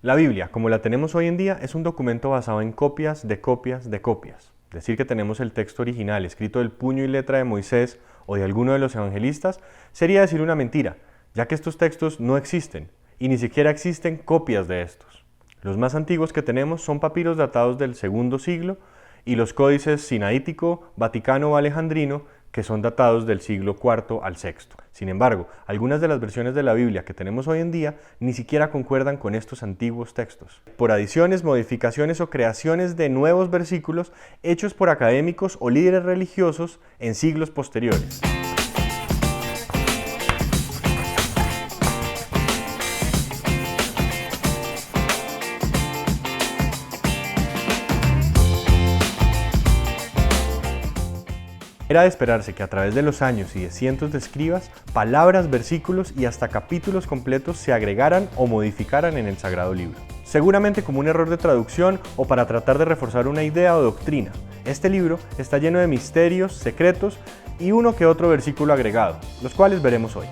La Biblia, como la tenemos hoy en día, es un documento basado en copias de copias de copias. Decir que tenemos el texto original escrito del puño y letra de Moisés o de alguno de los evangelistas sería decir una mentira, ya que estos textos no existen y ni siquiera existen copias de estos. Los más antiguos que tenemos son papiros datados del segundo siglo y los códices sinaítico, vaticano o alejandrino, que son datados del siglo IV al VI. Sin embargo, algunas de las versiones de la Biblia que tenemos hoy en día ni siquiera concuerdan con estos antiguos textos. Por adiciones, modificaciones o creaciones de nuevos versículos hechos por académicos o líderes religiosos en siglos posteriores. Era de esperarse que a través de los años y de cientos de escribas, palabras, versículos y hasta capítulos completos se agregaran o modificaran en el Sagrado Libro. Seguramente como un error de traducción o para tratar de reforzar una idea o doctrina. Este libro está lleno de misterios, secretos y uno que otro versículo agregado, los cuales veremos hoy.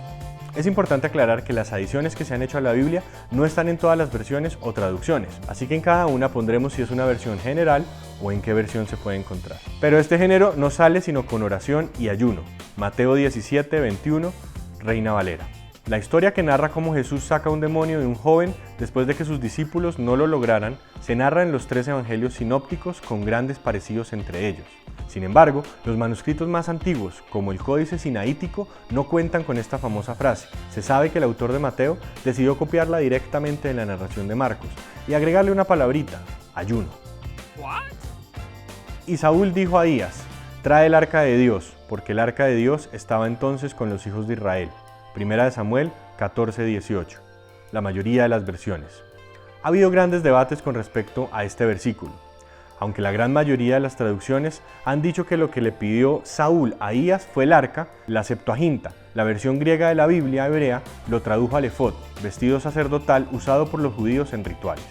Es importante aclarar que las adiciones que se han hecho a la Biblia no están en todas las versiones o traducciones, así que en cada una pondremos si es una versión general o en qué versión se puede encontrar. Pero este género no sale sino con oración y ayuno. Mateo 17, 21, Reina Valera. La historia que narra cómo Jesús saca un demonio de un joven después de que sus discípulos no lo lograran, se narra en los 3 evangelios sinópticos con grandes parecidos entre ellos. Sin embargo, los manuscritos más antiguos, como el Códice Sinaítico, no cuentan con esta famosa frase. Se sabe que el autor de Mateo decidió copiarla directamente de la narración de Marcos y agregarle una palabrita, ayuno. Y Saúl dijo a Ahías, trae el arca de Dios, porque el arca de Dios estaba entonces con los hijos de Israel. Primera de Samuel 14:18. La mayoría de las versiones. Ha habido grandes debates con respecto a este versículo, aunque la gran mayoría de las traducciones han dicho que lo que le pidió Saúl a Ahías fue el arca. La Septuaginta, la versión griega de la Biblia hebrea, lo tradujo al efod, vestido sacerdotal usado por los judíos en rituales.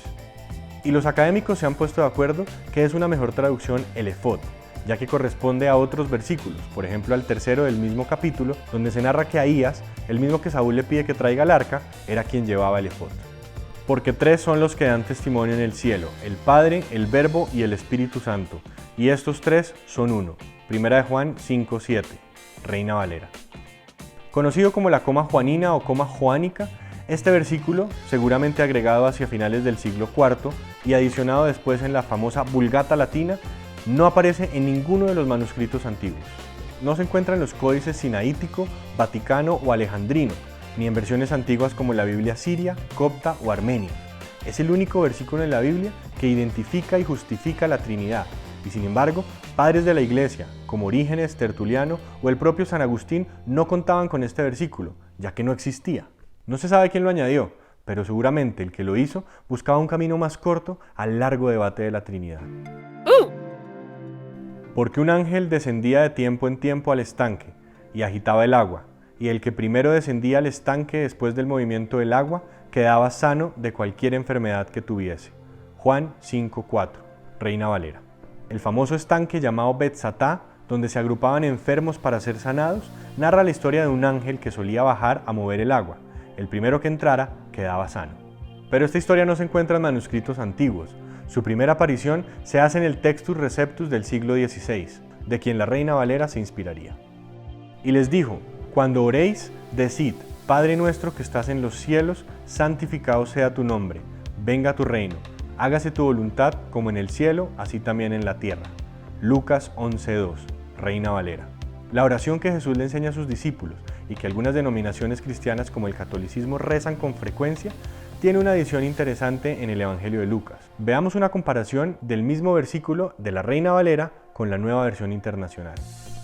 Y los académicos se han puesto de acuerdo que es una mejor traducción el efod, ya que corresponde a otros versículos, por ejemplo al tercero del mismo capítulo, donde se narra que Ahías, el mismo que Saúl le pide que traiga el arca, era quien llevaba el efod. Porque 3 son los que dan testimonio en el cielo, el Padre, el Verbo y el Espíritu Santo, y estos 3 son uno. Primera de Juan 5:7, Reina Valera. Conocido como la coma juanina o coma joánica, este versículo, seguramente agregado hacia finales del siglo IV y adicionado después en la famosa Vulgata Latina, no aparece en ninguno de los manuscritos antiguos. No se encuentra en los códices sinaítico, vaticano o alejandrino, ni en versiones antiguas como la Biblia siria, copta o armenia. Es el único versículo en la Biblia que identifica y justifica la Trinidad, y sin embargo, padres de la Iglesia, como Orígenes, Tertuliano o el propio San Agustín, no contaban con este versículo, ya que no existía. No se sabe quién lo añadió, pero seguramente el que lo hizo buscaba un camino más corto al largo debate de la Trinidad. Porque un ángel descendía de tiempo en tiempo al estanque y agitaba el agua, y el que primero descendía al estanque después del movimiento del agua quedaba sano de cualquier enfermedad que tuviese. Juan 5:4, Reina Valera. El famoso estanque llamado Betzatá, donde se agrupaban enfermos para ser sanados, narra la historia de un ángel que solía bajar a mover el agua. El primero que entrara quedaba sano. Pero esta historia no se encuentra en manuscritos antiguos. Su primera aparición se hace en el Textus Receptus del siglo XVI, de quien la Reina Valera se inspiraría. Y les dijo, cuando oréis, decid, Padre nuestro que estás en los cielos, santificado sea tu nombre, venga tu reino, hágase tu voluntad como en el cielo, así también en la tierra. Lucas 11:2, Reina Valera. La oración que Jesús le enseña a sus discípulos y que algunas denominaciones cristianas como el catolicismo rezan con frecuencia, tiene una adición interesante en el Evangelio de Lucas. Veamos una comparación del mismo versículo de la Reina Valera con la Nueva Versión Internacional.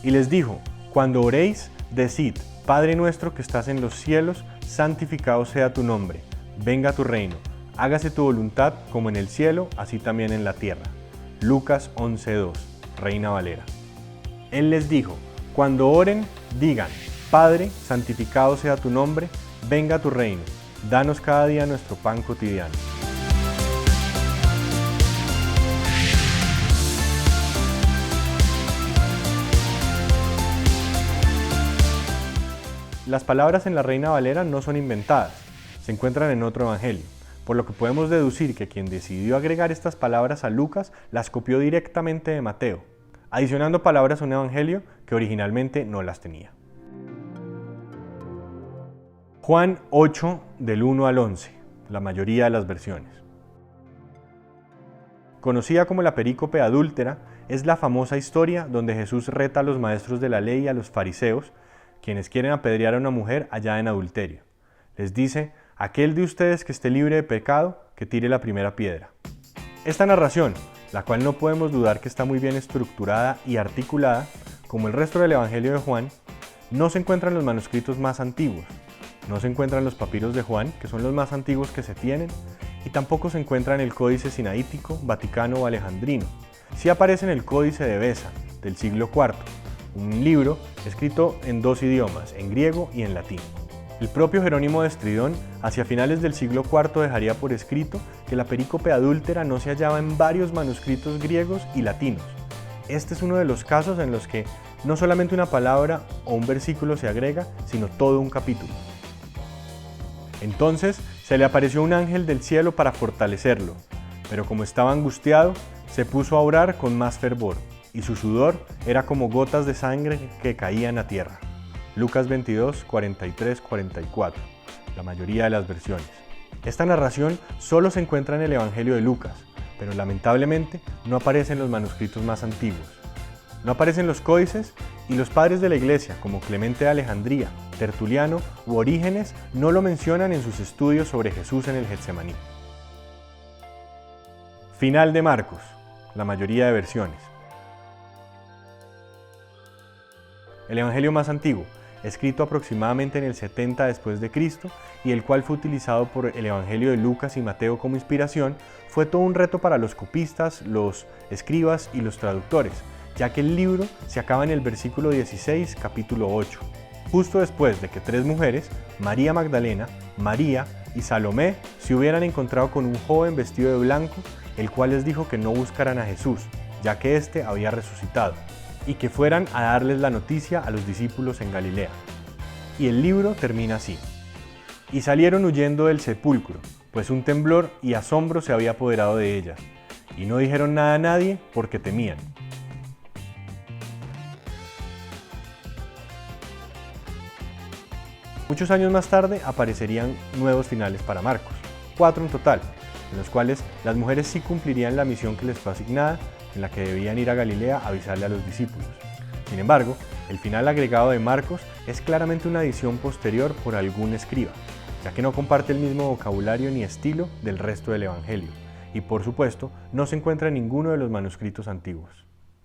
Y les dijo, cuando oréis, decid, Padre nuestro que estás en los cielos, santificado sea tu nombre, venga tu reino, hágase tu voluntad como en el cielo, así también en la tierra. Lucas 11:2, Reina Valera. Él les dijo, cuando oren, digan, Padre, santificado sea tu nombre, venga tu reino, danos cada día nuestro pan cotidiano. Las palabras en la Reina Valera no son inventadas, se encuentran en otro evangelio. por lo que podemos deducir que quien decidió agregar estas palabras a Lucas las copió directamente de Mateo, adicionando palabras a un evangelio que originalmente no las tenía. Juan 8, del 1 al 11, la mayoría de las versiones. Conocida como la perícope adúltera, es la famosa historia donde Jesús reta a los maestros de la ley y a los fariseos, quienes quieren apedrear a una mujer hallada en adulterio. Les dice: aquel de ustedes que esté libre de pecado, que tire la primera piedra. Esta narración, la cual no podemos dudar que está muy bien estructurada y articulada, como el resto del Evangelio de Juan, no se encuentra en los manuscritos más antiguos, no se encuentra en los papiros de Juan, que son los más antiguos que se tienen, y tampoco se encuentra en el Códice Sinaítico, Vaticano o Alejandrino. Sí aparece en el Códice de Beza, del siglo IV, un libro escrito en dos idiomas, en griego y en latín. El propio Jerónimo de Estridón, hacia finales del siglo IV, dejaría por escrito que la perícope adúltera no se hallaba en varios manuscritos griegos y latinos. Este es uno de los casos en los que no solamente una palabra o un versículo se agrega, sino todo un capítulo. Entonces se le apareció un ángel del cielo para fortalecerlo, pero como estaba angustiado, se puso a orar con más fervor, y su sudor era como gotas de sangre que caían a tierra. Lucas 22, 43, 44, la mayoría de las versiones. Esta narración solo se encuentra en el Evangelio de Lucas, pero lamentablemente no aparece en los manuscritos más antiguos. No aparecen los códices, y los padres de la Iglesia, como Clemente de Alejandría, Tertuliano u Orígenes, no lo mencionan en sus estudios sobre Jesús en el Getsemaní. Final de Marcos, la mayoría de versiones. El Evangelio más antiguo, escrito aproximadamente en el 70 después de Cristo y el cual fue utilizado por el Evangelio de Lucas y Mateo como inspiración, fue todo un reto para los copistas, los escribas y los traductores, ya que el libro se acaba en el versículo 16, capítulo 8, justo después de que tres mujeres, María Magdalena, María y Salomé, se hubieran encontrado con un joven vestido de blanco, el cual les dijo que no buscaran a Jesús, ya que éste había resucitado, y que fueran a darles la noticia a los discípulos en Galilea. Y el libro termina así: y salieron huyendo del sepulcro, pues un temblor y asombro se había apoderado de ellas, y no dijeron nada a nadie porque temían. Muchos años más tarde aparecerían nuevos finales para Marcos, 4 en total, en los cuales las mujeres sí cumplirían la misión que les fue asignada, en la que debían ir a Galilea a avisarle a los discípulos. Sin embargo, el final agregado de Marcos es claramente una adición posterior por algún escriba, ya que no comparte el mismo vocabulario ni estilo del resto del Evangelio, y por supuesto no se encuentra en ninguno de los manuscritos antiguos.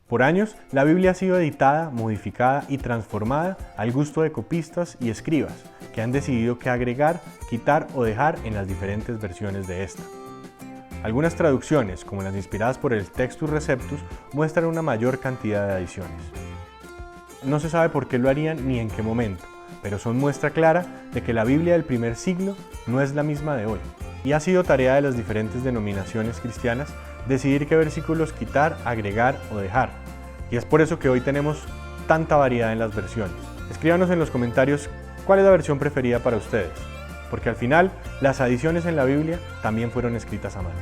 Por años, la Biblia ha sido editada, modificada y transformada al gusto de copistas y escribas, que han decidido qué agregar, quitar o dejar en las diferentes versiones de esta. Algunas traducciones, como las inspiradas por el Textus Receptus, muestran una mayor cantidad de adiciones. No se sabe por qué lo harían ni en qué momento, pero son muestra clara de que la Biblia del primer siglo no es la misma de hoy, y ha sido tarea de las diferentes denominaciones cristianas decidir qué versículos quitar, agregar o dejar, y es por eso que hoy tenemos tanta variedad en las versiones. Escríbanos en los comentarios cuál es la versión preferida para ustedes, porque al final las adiciones en la Biblia también fueron escritas a mano.